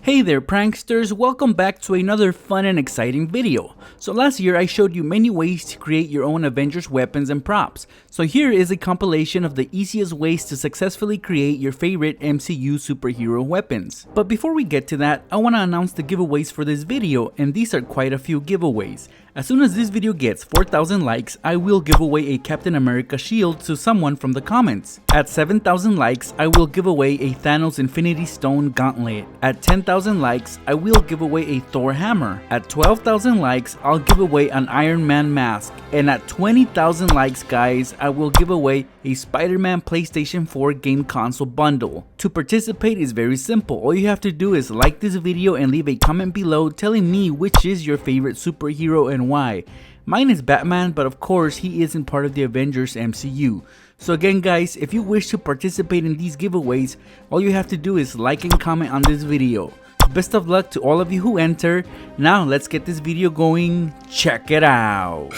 Hey there pranksters, welcome back to another fun and exciting video. So last year I showed you many ways to create your own Avengers weapons and props. So here is a compilation of the easiest ways to successfully create your favorite MCU superhero weapons. But before we get to that, I want to announce the giveaways for this video, and these are quite a few giveaways. As soon as this video gets 4,000 likes, I will give away a Captain America shield to someone from the comments. At 7,000 likes, I will give away a Thanos Infinity Stone Gauntlet. At 10,000 likes, I will give away a Thor hammer. At 12,000 likes, I'll give away an Iron Man mask. And at 20,000 likes, guys, I will give away a Spiderman PlayStation 4 game console bundle. To participate is very simple. All you have to do is like this video and leave a comment below telling me which is your favorite superhero and why. Mine is Batman, but of course he isn't part of the Avengers MCU. So again guys, if you wish to participate in these giveaways, all you have to do is like and comment on this video. Best of luck to all of you who enter. Now let's get this video going. Check it out.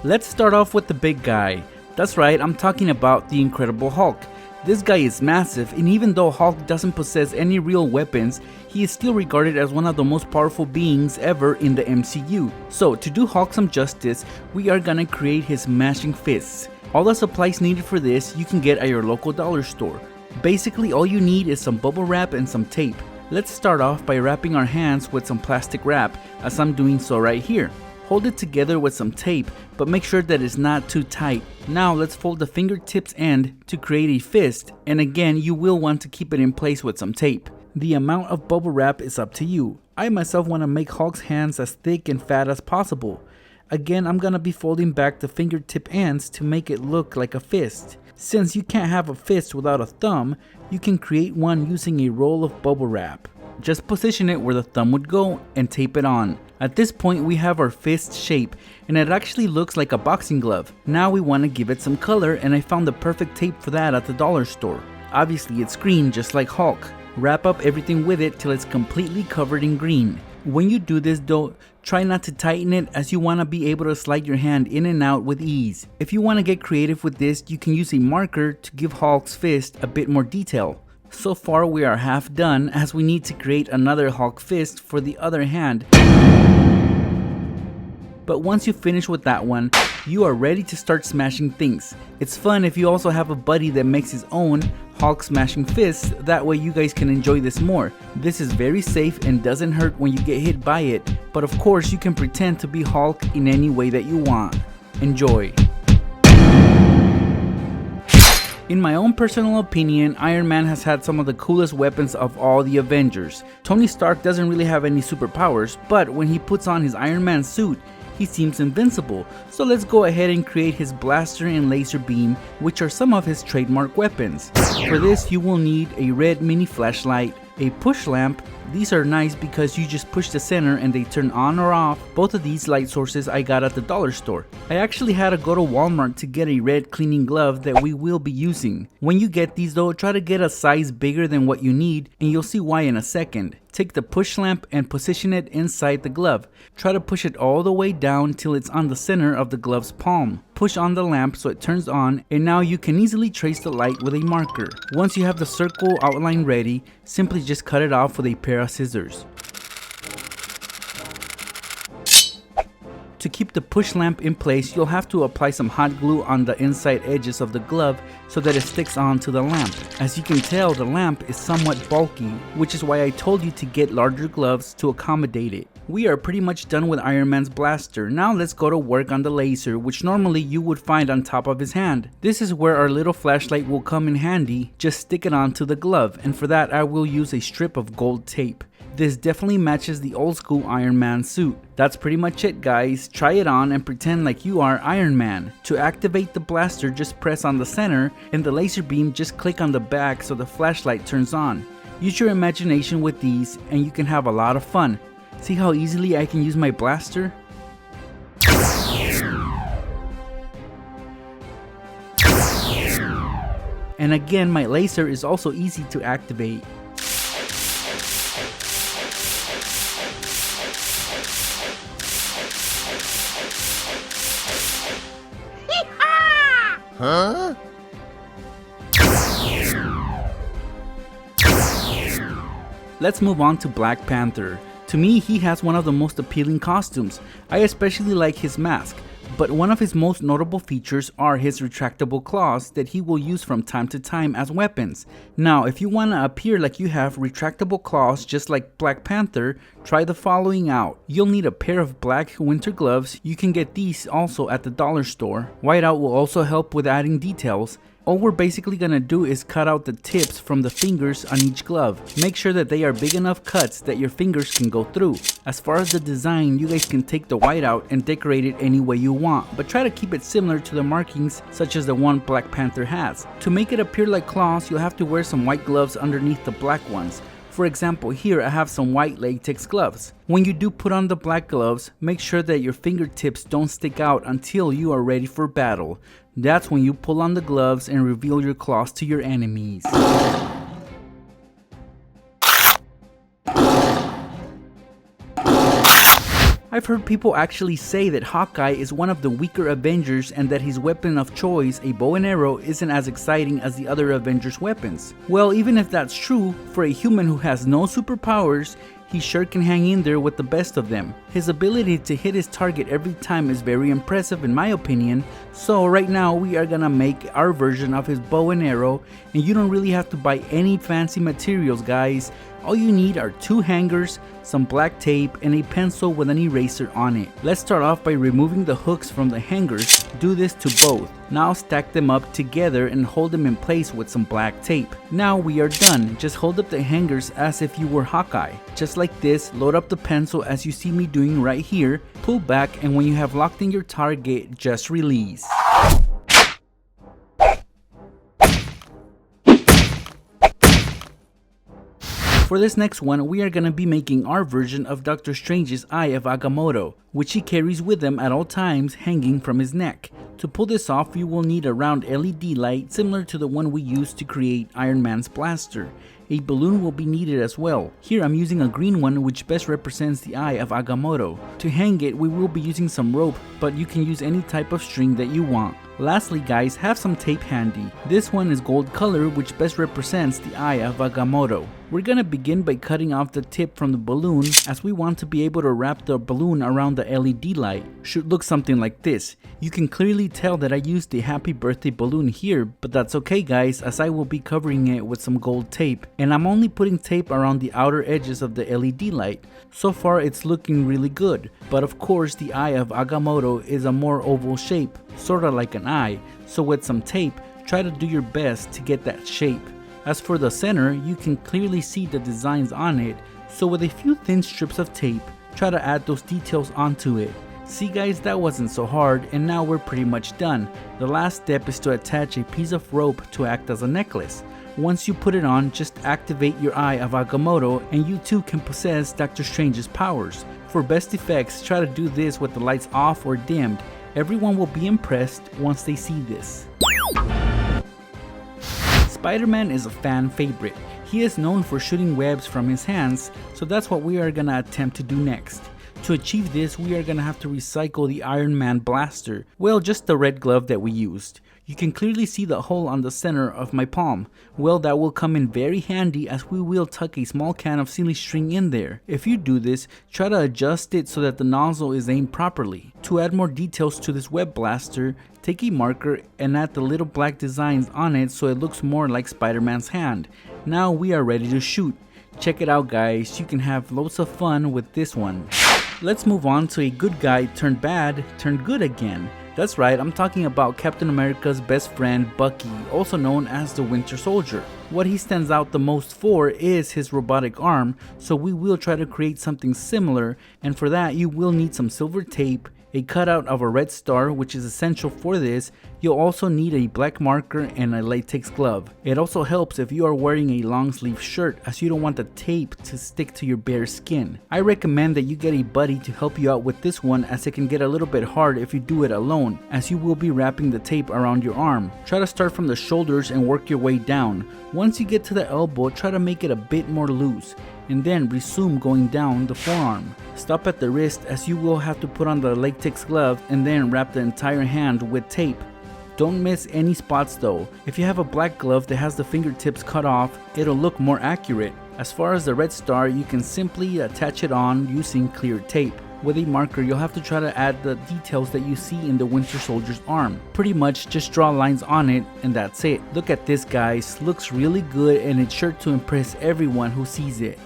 Let's start off with the big guy. That's right, I'm talking about the Incredible Hulk. This guy is massive, and even though Hulk doesn't possess any real weapons, he is still regarded as one of the most powerful beings ever in the MCU. So to do Hulk some justice, we are gonna create his smashing fists. All the supplies needed for this you can get at your local dollar store. Basically all you need is some bubble wrap and some tape. Let's start off by wrapping our hands with some plastic wrap, as I'm doing so right here. Hold it together with some tape, but make sure that it's not too tight. Now let's fold the fingertips end to create a fist, and again you will want to keep it in place with some tape. The amount of bubble wrap is up to you. I myself want to make Hulk's hands as thick and fat as possible. Again, I'm gonna be folding back the fingertip ends to make it look like a fist. Since you can't have a fist without a thumb, you can create one using a roll of bubble wrap. Just position it where the thumb would go and tape it on. At this point we have our fist shape, and it actually looks like a boxing glove. Now we want to give it some color, and I found the perfect tape for that at the dollar store. Obviously it's green just like Hulk. Wrap up everything with it till it's completely covered in green. When you do this though, try not to tighten it, as you want to be able to slide your hand in and out with ease. If you want to get creative with this, you can use a marker to give Hulk's fist a bit more detail. So far we are half done, as we need to create another Hulk fist for the other hand. But once you finish with that one, you are ready to start smashing things. It's fun if you also have a buddy that makes his own Hulk smashing fists, that way you guys can enjoy this more. This is very safe and doesn't hurt when you get hit by it, but of course you can pretend to be Hulk in any way that you want. Enjoy. In my own personal opinion, Iron Man has had some of the coolest weapons of all the Avengers. Tony Stark doesn't really have any superpowers, but when he puts on his Iron Man suit, he seems invincible. So let's go ahead and create his blaster and laser beam, which are some of his trademark weapons. For this you will need a red mini flashlight, a push lamp. These are nice because you just push the center and they turn on or off. Both of these light sources I got at the dollar store. I actually had to go to Walmart to get a red cleaning glove that we will be using. When you get these though, try to get a size bigger than what you need, and you'll see why in a second. Take the push lamp and position it inside the glove. Try to push it all the way down till it's on the center of the glove's palm. Push on the lamp so it turns on, and now you can easily trace the light with a marker. Once you have the circle outline ready, simply just cut it off with a pair of scissors. To keep the push lamp in place, you'll have to apply some hot glue on the inside edges of the glove so that it sticks onto the lamp. As you can tell, the lamp is somewhat bulky, which is why I told you to get larger gloves to accommodate it. We are pretty much done with Iron Man's blaster. Now let's go to work on the laser, which normally you would find on top of his hand. This is where our little flashlight will come in handy. Just stick it onto the glove, and for that I will use a strip of gold tape. This definitely matches the old school Iron Man suit. That's pretty much it guys. Try it on and pretend like you are Iron Man. To activate the blaster, just press on the center, and the laser beam just click on the back so the flashlight turns on. Use your imagination with these and you can have a lot of fun. See how easily I can use my blaster? And again, my laser is also easy to activate. Huh? Let's move on to Black Panther. To me, he has one of the most appealing costumes. I especially like his mask, but one of his most notable features are his retractable claws that he will use from time to time as weapons. Now, if you want to appear like you have retractable claws just like Black Panther, try the following out. You'll need a pair of black winter gloves. You can get these also at the dollar store. Whiteout will also help with adding details. All we're basically gonna do is cut out the tips from the fingers on each glove. Make sure that they are big enough cuts that your fingers can go through. As far as the design, you guys can take the whiteout and decorate it any way you want, but try to keep it similar to the markings such as the one Black Panther has. To make it appear like claws, you'll have to wear some white gloves underneath the black ones. For example, here I have some white latex gloves. When you do put on the black gloves, make sure that your fingertips don't stick out until you are ready for battle. That's when you pull on the gloves and reveal your claws to your enemies. I've heard people actually say that Hawkeye is one of the weaker Avengers and that his weapon of choice, a bow and arrow, isn't as exciting as the other Avengers' weapons. Well, even if that's true, for a human who has no superpowers, he sure can hang in there with the best of them. His ability to hit his target every time is very impressive in my opinion, so right now we are gonna make our version of his bow and arrow, and you don't really have to buy any fancy materials, guys. All you need are 2 hangers, some black tape, and a pencil with an eraser on it. Let's start off by removing the hooks from the hangers. Do this to both. Now stack them up together and hold them in place with some black tape. Now we are done. Just hold up the hangers as if you were Hawkeye. Just like this, load up the pencil as you see me doing right here, pull back, and when you have locked in your target, just release. For this next one, we are going to be making our version of Doctor Strange's Eye of Agamotto, which he carries with him at all times hanging from his neck. To pull this off, you will need a round LED light similar to the one we used to create Iron Man's blaster. A balloon will be needed as well. Here I'm using a green one which best represents the Eye of Agamotto. To hang it, we will be using some rope, but you can use any type of string that you want. Lastly guys, have some tape handy. This one is gold color which best represents the Eye of Agamotto. We're gonna begin by cutting off the tip from the balloon as we want to be able to wrap the balloon around the LED light. Should look something like this. You can clearly tell that I used the happy birthday balloon here, but that's okay guys, as I will be covering it with some gold tape. And I'm only putting tape around the outer edges of the LED light. So far it's looking really good, but of course the Eye of Agamotto is a more oval shape, sorta like an eye, so with some tape, try to do your best to get that shape. As for the center, you can clearly see the designs on it, so with a few thin strips of tape, try to add those details onto it. See guys, that wasn't so hard, and now we're pretty much done. The last step is to attach a piece of rope to act as a necklace. Once you put it on, just activate your Eye of Agamotto and you too can possess Doctor Strange's powers. For best effects, try to do this with the lights off or dimmed. Everyone will be impressed once they see this. Spiderman is a fan favorite. He is known for shooting webs from his hands, so that's what we are gonna attempt to do next. To achieve this, we are gonna have to recycle the Iron Man blaster, well, just the red glove that we used. You can clearly see the hole on the center of my palm. Well, that will come in very handy as we will tuck a small can of silly string in there. If you do this, try to adjust it so that the nozzle is aimed properly. To add more details to this web blaster, take a marker and add the little black designs on it so it looks more like Spider-Man's hand. Now we are ready to shoot. Check it out guys, you can have loads of fun with this one. Let's move on to a good guy turned bad, turned good again. That's right, I'm talking about Captain America's best friend Bucky, also known as the Winter Soldier. What he stands out the most for is his robotic arm, so we will try to create something similar, and for that you will need some silver tape, a cutout of a red star which is essential for this. You'll also need a black marker and a latex glove. It also helps if you are wearing a long sleeve shirt as you don't want the tape to stick to your bare skin. I recommend that you get a buddy to help you out with this one as it can get a little bit hard if you do it alone as you will be wrapping the tape around your arm. Try to start from the shoulders and work your way down. Once you get to the elbow, try to make it a bit more loose and then resume going down the forearm. Stop at the wrist as you will have to put on the latex glove and then wrap the entire hand with tape. Don't miss any spots though. If you have a black glove that has the fingertips cut off, it'll look more accurate. As far as the red star, you can simply attach it on using clear tape. With a marker, you'll have to try to add the details that you see in the Winter Soldier's arm. Pretty much just draw lines on it and that's it. Look at this, guys. Looks really good and it's sure to impress everyone who sees it.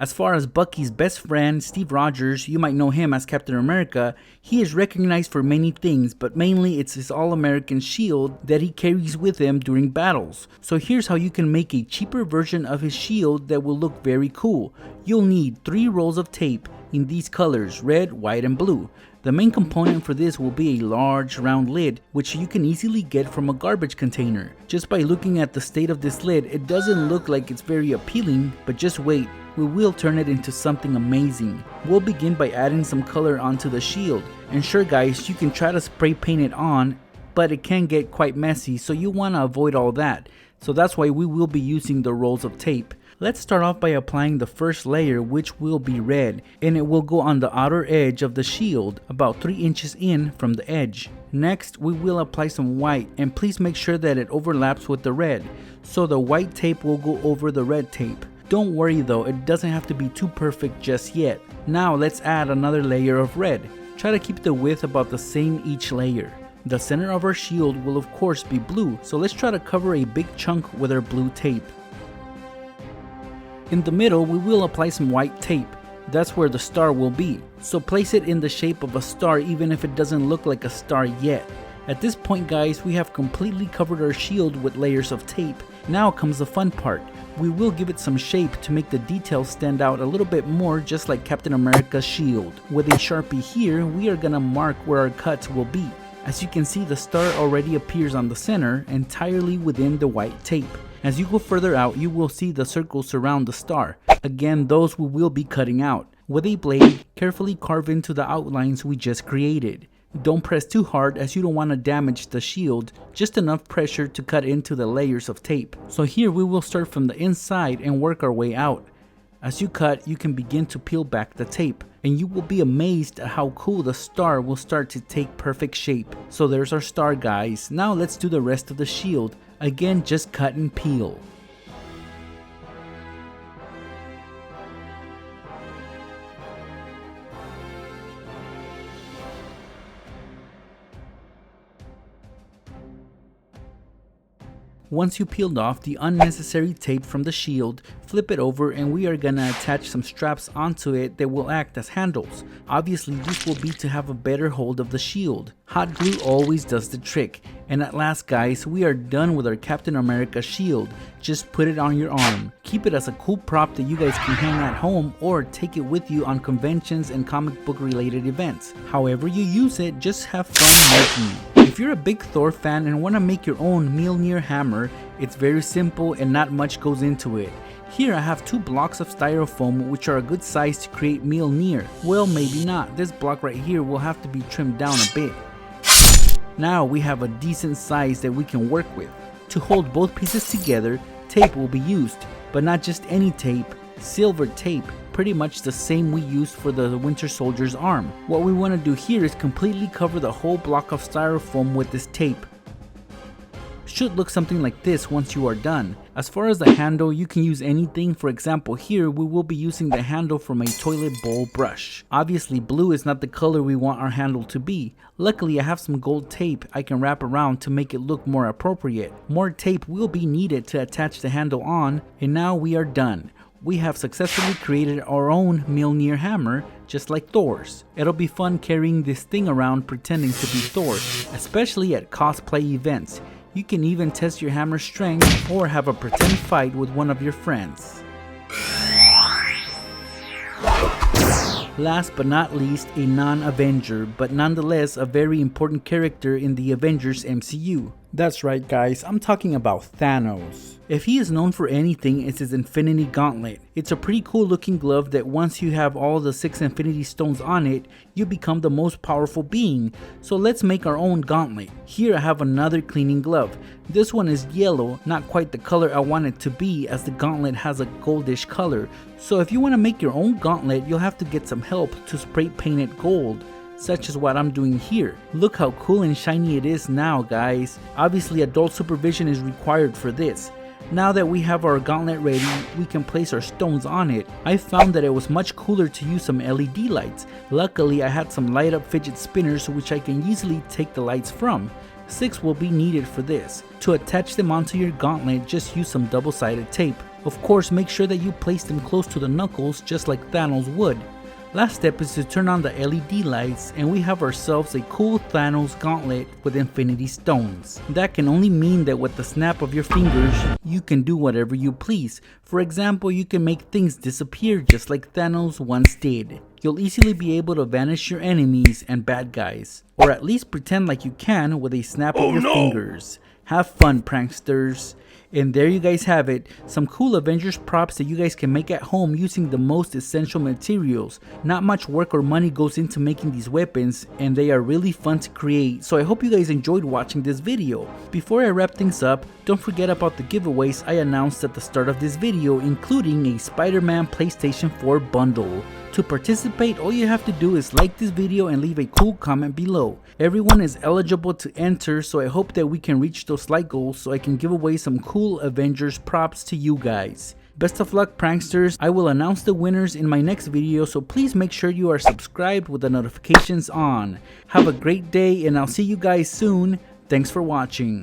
As far as Bucky's best friend, Steve Rogers, you might know him as Captain America, he is recognized for many things, but mainly it's his all-American shield that he carries with him during battles. So here's how you can make a cheaper version of his shield that will look very cool. You'll need 3 rolls of tape in these colors, red, white, and blue. The main component for this will be a large round lid, which you can easily get from a garbage container. Just by looking at the state of this lid, it doesn't look like it's very appealing, but just wait. We will turn it into something amazing. We'll begin by adding some color onto the shield. And sure guys, you can try to spray paint it on, but it can get quite messy, so you want to avoid all that. So that's why we will be using the rolls of tape. Let's start off by applying the first layer, which will be red, and it will go on the outer edge of the shield, about 3 inches in from the edge. Next, we will apply some white, and please make sure that it overlaps with the red, so the white tape will go over the red tape. Don't worry though, it doesn't have to be too perfect just yet. Now let's add another layer of red. Try to keep the width about the same each layer. The center of our shield will of course be blue, so let's try to cover a big chunk with our blue tape. In the middle, we will apply some white tape. That's where the star will be. So place it in the shape of a star even if it doesn't look like a star yet. At this point guys, we have completely covered our shield with layers of tape. Now comes the fun part. We will give it some shape to make the details stand out a little bit more, just like Captain America's shield. With a Sharpie here, we are gonna mark where our cuts will be. As you can see, the star already appears on the center, entirely within the white tape. As you go further out, you will see the circles surround the star. Again, those we will be cutting out. With a blade, carefully carve into the outlines we just created. Don't press too hard as you don't want to damage the shield, just enough pressure to cut into the layers of tape. So here we will start from the inside and work our way out. As you cut, you can begin to peel back the tape, and you will be amazed at how cool the star will start to take perfect shape. So there's our star guys. Now let's do the rest of the shield. Again, just cut and peel. Once you peeled off the unnecessary tape from the shield, flip it over and we are gonna attach some straps onto it that will act as handles. Obviously this will be to have a better hold of the shield. Hot glue always does the trick. And at last guys, we are done with our Captain America shield. Just put it on your arm. Keep it as a cool prop that you guys can hang at home or take it with you on conventions and comic book related events. However you use it, just have fun making it. If you're a big Thor fan and want to make your own Mjolnir hammer, it's very simple and not much goes into it. Here I have 2 blocks of styrofoam which are a good size to create Mjolnir. Well, maybe not. This block right here will have to be trimmed down a bit. Now we have a decent size that we can work with. To hold both pieces together, tape will be used, but not just any tape, silver tape, pretty much the same we used for the Winter Soldier's arm. What we want to do here is completely cover the whole block of styrofoam with this tape. Should look something like this once you are done. As far as the handle, you can use anything. For example, here we will be using the handle from a toilet bowl brush. Obviously blue is not the color we want our handle to be. Luckily I have some gold tape I can wrap around to make it look more appropriate. More tape will be needed to attach the handle on, and now we are done. We have successfully created our own Mjolnir hammer, just like Thor's. It'll be fun carrying this thing around pretending to be Thor, especially at cosplay events. You can even test your hammer's strength or have a pretend fight with one of your friends. Last but not least, a non-Avenger, but nonetheless a very important character in the Avengers MCU. That's right guys, I'm talking about Thanos. If he is known for anything, it's his Infinity Gauntlet. It's a pretty cool looking glove that once you have all the 6 Infinity Stones on it, you become the most powerful being. So let's make our own gauntlet. Here I have another cleaning glove. This one is yellow, not quite the color I want it to be as the gauntlet has a goldish color. So if you want to make your own gauntlet, you'll have to get some help to spray paint it gold, such as what I'm doing here. Look how cool and shiny it is now guys. Obviously adult supervision is required for this. Now that we have our gauntlet ready, we can place our stones on it. I found that it was much cooler to use some LED lights. Luckily I had some light up fidget spinners which I can easily take the lights from. 6 will be needed for this. To attach them onto your gauntlet, just use some double-sided tape. Of course, make sure that you place them close to the knuckles just like Thanos would. Last step is to turn on the LED lights and we have ourselves a cool Thanos gauntlet with Infinity Stones. That can only mean that with the snap of your fingers, you can do whatever you please. For example, you can make things disappear just like Thanos once did. You'll easily be able to vanish your enemies and bad guys, or at least pretend like you can with a snap of your fingers. Have fun, pranksters. And there you guys have it, some cool Avengers props that you guys can make at home using the most essential materials. Not much work or money goes into making these weapons and they are really fun to create, so I hope you guys enjoyed watching this video. Before I wrap things up, don't forget about the giveaways I announced at the start of this video, including a Spider-Man PlayStation 4 bundle. To participate, all you have to do is like this video and leave a cool comment below. Everyone is eligible to enter, so I hope that we can reach those like goals so I can give away some cool Avengers props to you guys. Best of luck, pranksters. I will announce the winners in my next video, so please make sure you are subscribed with the notifications on. Have a great day and I'll see you guys soon. Thanks for watching.